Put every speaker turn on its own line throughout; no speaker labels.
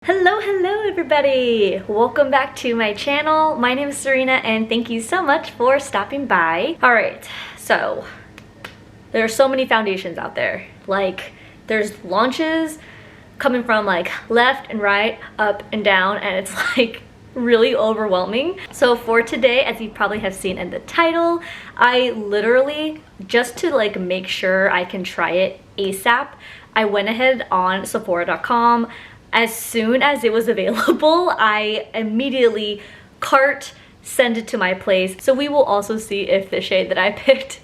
Hello everybody! Welcome back to my channel. My name is Serena and thank you so much for stopping by. Alright, so there are so many foundations out there. Like, there's launches coming from like left and right, up and down, and it's like really overwhelming. So for today, as you probably have seen in the title, I literally, just to like make sure I can try it ASAP, I went ahead on Sephora.com. As soon as it was available, I immediately send it to my place. So we will also see if the shade that I picked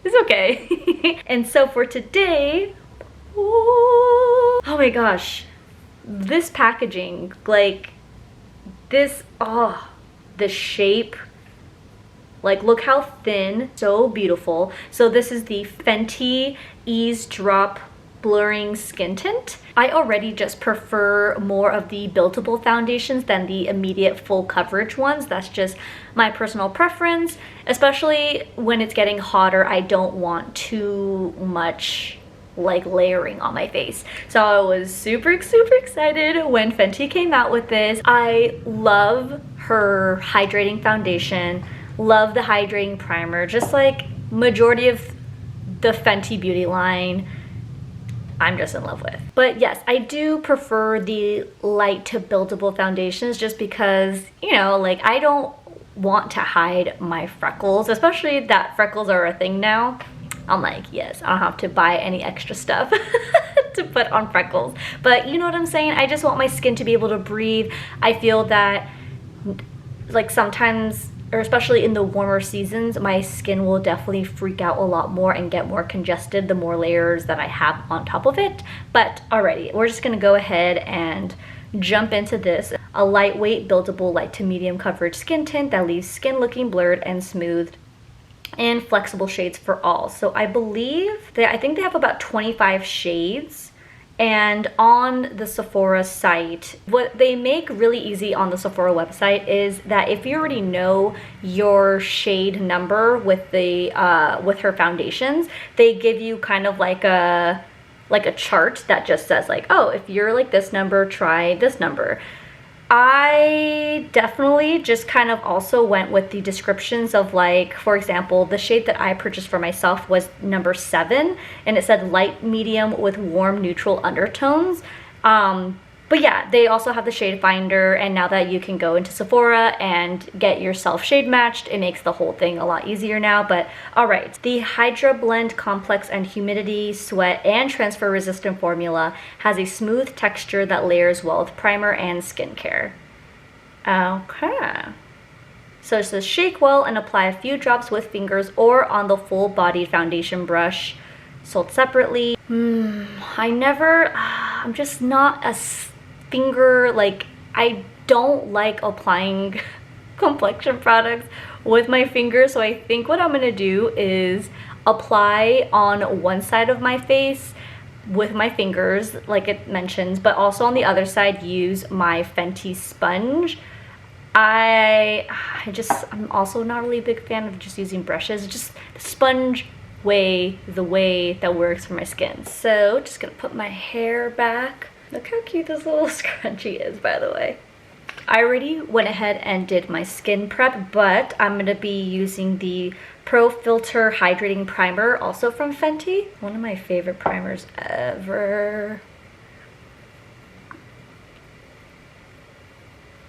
is okay. And so for today, oh my gosh, this packaging, like this, the shape, like look how thin, so beautiful. So this is the Fenty Eaze Drop Blurring Skin Tint. I already just prefer more of the buildable foundations than the immediate full coverage ones. That's just my personal preference, especially when it's getting hotter. I don't want too much like layering on my face. So I was super excited when Fenty came out with this. I love her hydrating foundation, love the hydrating primer, just like majority of the Fenty Beauty line I'm just in love with. But yes, I do prefer the light to buildable foundations just because, you know, like I don't want to hide my freckles, especially that freckles are a thing now. I'm like, yes, I don't have to buy any extra stuff to put on freckles. But you know what I'm saying? I just want my skin to be able to breathe. I feel that like sometimes, or especially in the warmer seasons, my skin will definitely freak out a lot more and get more congested the more layers that I have on top of it. But alrighty, we're just gonna go ahead and jump into this. A lightweight, buildable, light to medium coverage skin tint that leaves skin looking blurred and smoothed, and flexible shades for all. So I believe I think they have about 25 shades. And on the Sephora site, what they make really easy on the Sephora website is that if you already know your shade number with the with her foundations, they give you kind of like a chart that just says like, oh, if you're like this number, try this number. I definitely just kind of also went with the descriptions of, like, for example, the shade that I purchased for myself was number 7, and it said light medium with warm neutral undertones. But yeah, they also have the shade finder, and now that you can go into Sephora and get yourself shade matched, it makes the whole thing a lot easier now. But all right, the Hydra Blend Complex and Humidity, Sweat, and Transfer Resistant formula has a smooth texture that layers well with primer and skincare. Okay. So it says shake well and apply a few drops with fingers or on the full-bodied foundation brush, sold separately. I'm just not a finger, like, I don't like applying complexion products with my fingers. So I think what I'm gonna do is apply on one side of my face with my fingers, like it mentions, but also on the other side use my Fenty sponge. I'm also not really a big fan of just using brushes. Just the sponge the way that works for my skin. So just gonna put my hair back. Look how cute this little scrunchie is, by the way. I already went ahead and did my skin prep, but I'm gonna be using the Pro Filt'r Hydrating Primer, also from Fenty. One of my favorite primers ever.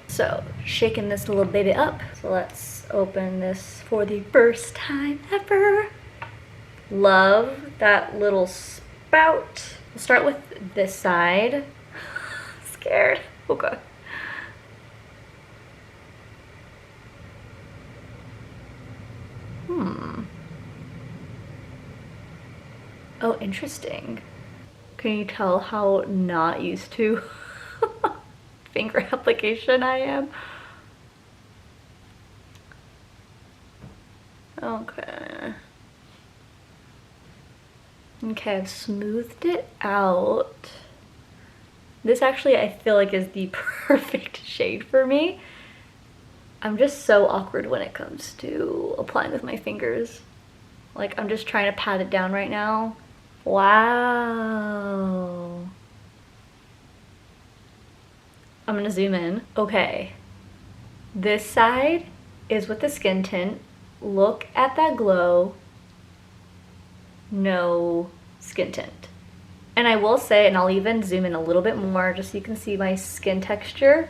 So, shaking this little baby up. So let's open this for the first time ever. Love that little spout. We'll start with this side. Scared. Okay. Oh, interesting. Can you tell how not used to finger application I am? Okay. Okay, I've smoothed it out. This actually, I feel like, is the perfect shade for me. I'm just so awkward when it comes to applying with my fingers. Like, I'm just trying to pat it down right now. Wow. I'm gonna zoom in. Okay, this side is with the skin tint. Look at that glow. No skin tint. And I will say, and I'll even zoom in a little bit more just so you can see my skin texture.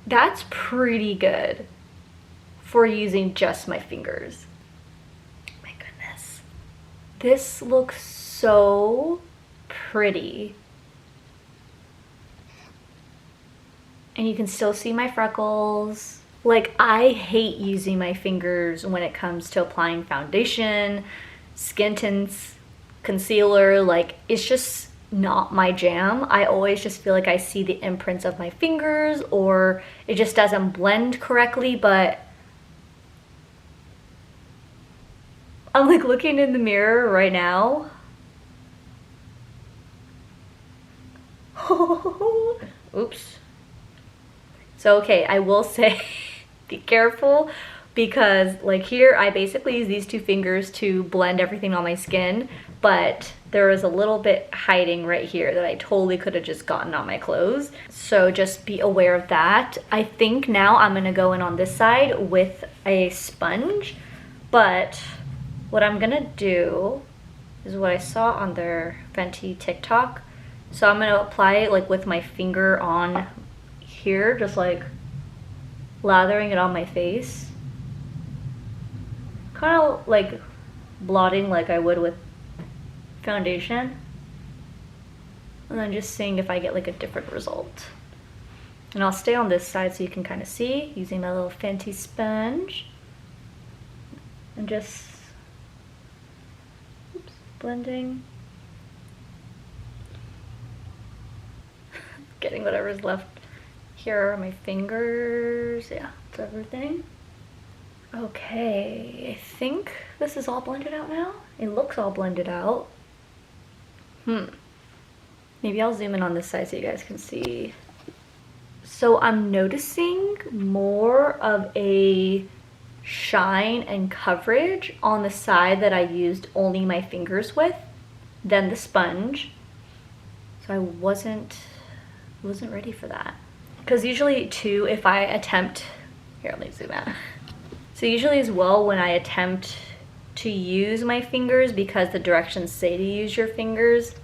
That's pretty good for using just my fingers. My goodness. This looks so pretty. And you can still see my freckles. Like, I hate using my fingers when it comes to applying foundation, skin tints, concealer. Like, it's just not my jam. I always just feel like I see the imprints of my fingers, or it just doesn't blend correctly. But I'm like looking in the mirror right now. Oops. So okay, I will say be careful, because like here I basically use these two fingers to blend everything on my skin, but there is a little bit hiding right here that I totally could have just gotten on my clothes. So just be aware of that. I think now I'm gonna go in on this side with a sponge, but what I'm gonna do is what I saw on their Fenty TikTok. So I'm gonna apply it like with my finger on here, just like lathering it on my face. Kind of like blotting like I would with foundation. And then just seeing if I get like a different result. And I'll stay on this side so you can kind of see, using my little Fenty sponge. And just blending. Getting whatever's left here are my fingers. Yeah, that's everything. Okay, I think this is all blended out now. It looks all blended out. Maybe I'll zoom in on this side so you guys can see. So I'm noticing more of a shine and coverage on the side that I used only my fingers with than the sponge. So I wasn't ready for that. Because usually too, if I attempt, here, let me zoom out. So usually as well, when I attempt to use my fingers, because the directions say to use your fingers,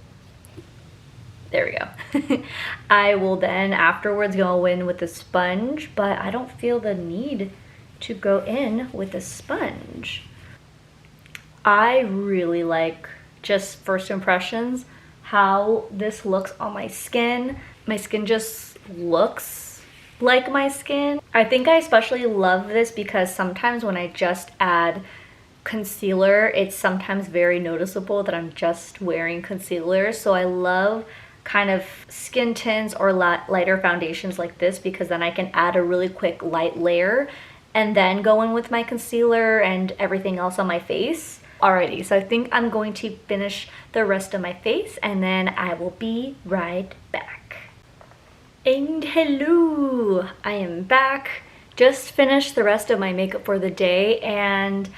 there we go. I will then afterwards go in with the sponge, but I don't feel the need to go in with a sponge. I really like, just first impressions, how this looks on my skin. My skin just looks like my skin. I think I especially love this because sometimes when I just add concealer, it's sometimes very noticeable that I'm just wearing concealer. So I love kind of skin tints or lighter foundations like this, because then I can add a really quick light layer and then go in with my concealer and everything else on my face. Alrighty, so I think I'm going to finish the rest of my face and then I will be right back. And hello, I am back. Just finished the rest of my makeup for the day, and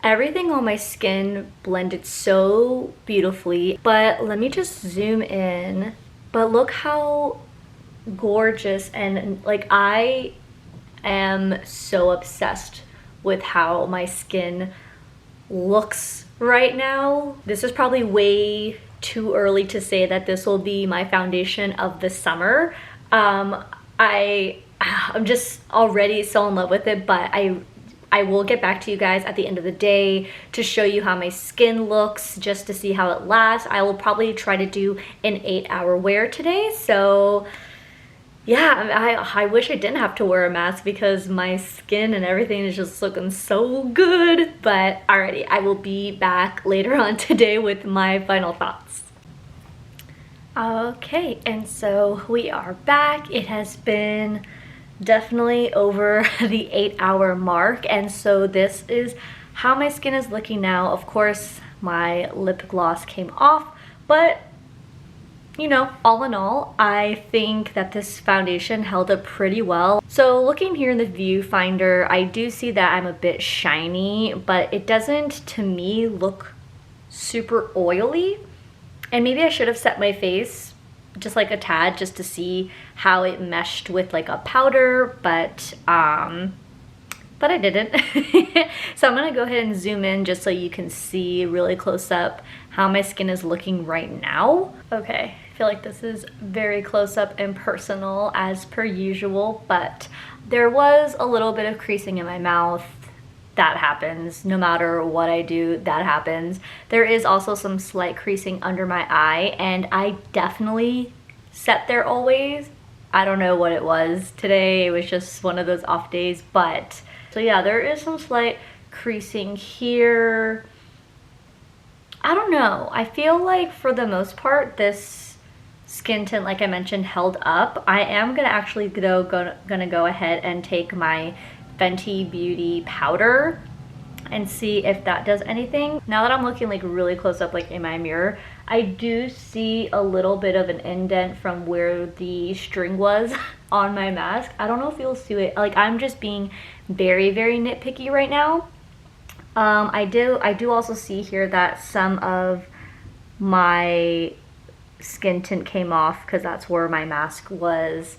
everything on my skin blended so beautifully. But let me just zoom in. But look how gorgeous, and like I am so obsessed with how my skin looks right now. This is probably way too early to say that this will be my foundation of the summer. I'm just already so in love with it, but I will get back to you guys at the end of the day to show you how my skin looks, just to see how it lasts. I will probably try to do an 8-hour wear today. So yeah, I wish I didn't have to wear a mask because my skin and everything is just looking so good. But alrighty, I will be back later on today with my final thoughts. Okay, and so we are back. It has been definitely over the 8-hour mark, and so this is how my skin is looking now. Of course, my lip gloss came off, but you know, all in all, I think that this foundation held up pretty well. So looking here in the viewfinder, I do see that I'm a bit shiny, but it doesn't, to me, look super oily. And maybe I should have set my face just like a tad, just to see how it meshed with like a powder, but I didn't. So I'm gonna go ahead and zoom in just so you can see really close up how my skin is looking right now. Okay, I feel like this is very close up and personal as per usual, but there was a little bit of creasing in my mouth. That happens no matter what I do, that happens. There is also some slight creasing under my eye, and I definitely set there always. I don't know what it was today, it was just one of those off days, but so yeah, there is some slight creasing here. I don't know, I feel like for the most part this skin tint, like I mentioned, held up. I am gonna actually gonna go ahead and take my Fenty Beauty powder and see if that does anything. Now that I'm looking like really close up like in my mirror, I do see a little bit of an indent from where the string was on my mask. I don't know if you'll see it, like I'm just being very nitpicky right now. I do also see here that some of my skin tint came off because that's where my mask was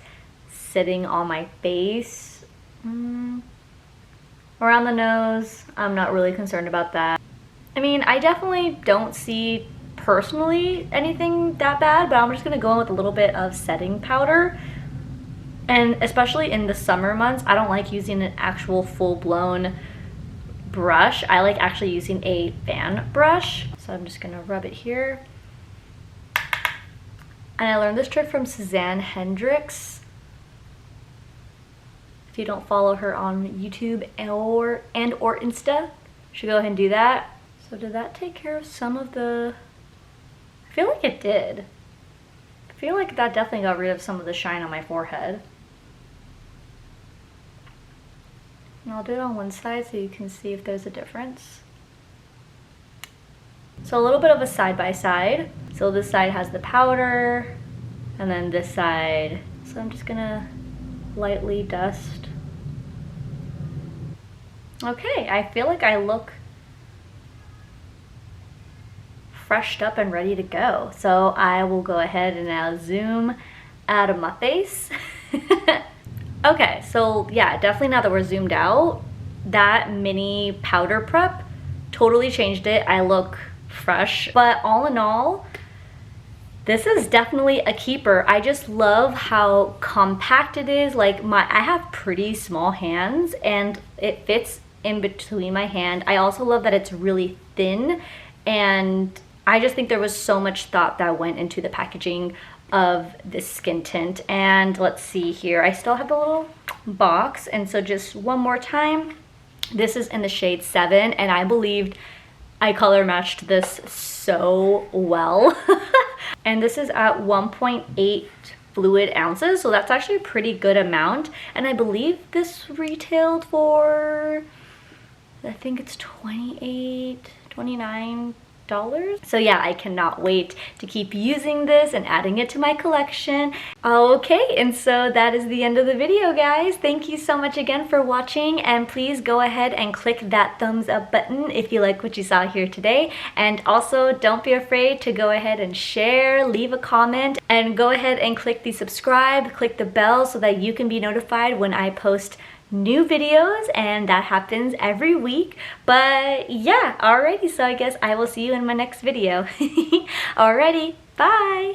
sitting on my face. Around the nose, I'm not really concerned about that. I mean, I definitely don't see personally anything that bad, but I'm just gonna go in with a little bit of setting powder. And especially in the summer months, I don't like using an actual full-blown brush. I like actually using a fan brush. So I'm just gonna rub it here. And I learned this trick from Suzanne Hendricks. If you don't follow her on YouTube or Insta, you should go ahead and do that. So did that take care of some of the... I feel like it did. I feel like that definitely got rid of some of the shine on my forehead. And I'll do it on one side so you can see if there's a difference. So a little bit of a side by side. So this side has the powder, and then this side. So I'm just gonna lightly dust. Okay, I feel like I look freshed up and ready to go. So I will go ahead and now zoom out of my face. Okay, so yeah, definitely now that we're zoomed out, that mini powder prep totally changed it. I look fresh, but all in all, this is definitely a keeper. I just love how compact it is. Like I have pretty small hands and it fits in between my hand. I also love that it's really thin, and I just think there was so much thought that went into the packaging of this skin tint. And let's see here, I still have the little box, and so just one more time, this is in the shade 7, and I believed I color matched this so well. And this is at 1.8 fluid ounces, so that's actually a pretty good amount. And I believe this retailed for, I think it's $28, $29. So yeah, I cannot wait to keep using this and adding it to my collection. Okay, and so that is the end of the video, guys. Thank you so much again for watching, and please go ahead and click that thumbs up button if you like what you saw here today. And also don't be afraid to go ahead and share, leave a comment, and go ahead and click the subscribe, click the bell so that you can be notified when I post new videos, and that happens every week. But yeah, alrighty, so I guess I will see you in my next video. Alrighty, bye!